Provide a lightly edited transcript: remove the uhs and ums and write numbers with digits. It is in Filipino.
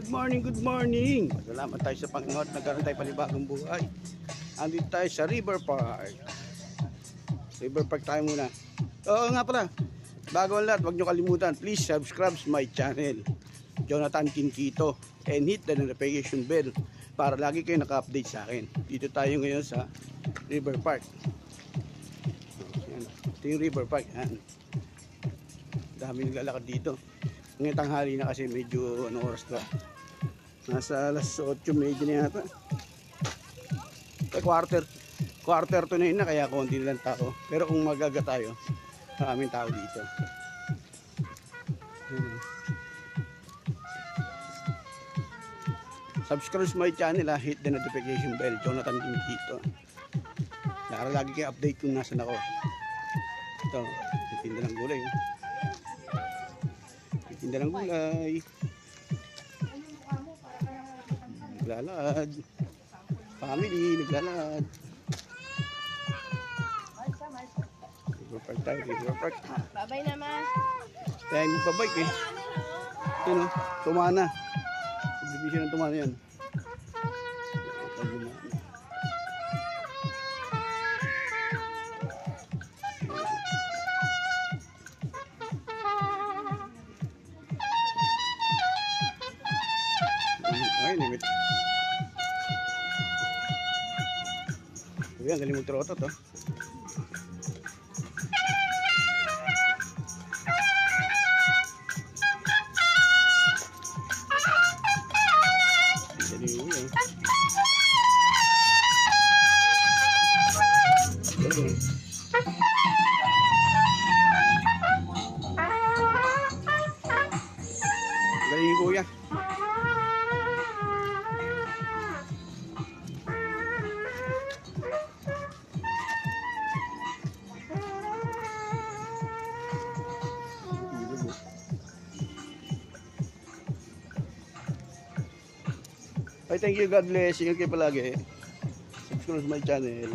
Good morning, good morning. Salamat tayo sa Panginoon. Nagkaroon tayo panibagong buhay. Andito tayo sa River Park. River Park tayo muna. Oo nga pala, bago ang lahat, huwag nyo kalimutan, please subscribe to my channel, Jonathan Quinquito, and hit the notification bell para lagi kayo naka-update sa akin. Dito tayo ngayon sa River Park. Yan. Ito yung River Park. Yan. Dami naglalakad dito. Ngayon tanghali na kasi medyo ano oras na. Nasa alas 8:30 na yata. Quarter to na yun na, kaya konti lang tao. Pero kung magaga tayo, maraming tao dito. Subscribe to my channel, hit the notification bell, Jonathan Quinquito. Para lagi kayo update kung nasan ako. Ito, titinda ng gulay. Titinda ng gulay. Naglalakad. Family, naglalakad. River Park tayo, River Park. Babay naman. Kaya magpabike eh. Yun o, tumana. Subdivision ng tumana yan. Ay, limit. Uy, ang galing mag-trotot oh. Galing mo yun. Galing yung kuya. Ay, thank you, God bless. Ingat kayo palagi. Subscribe to my channel.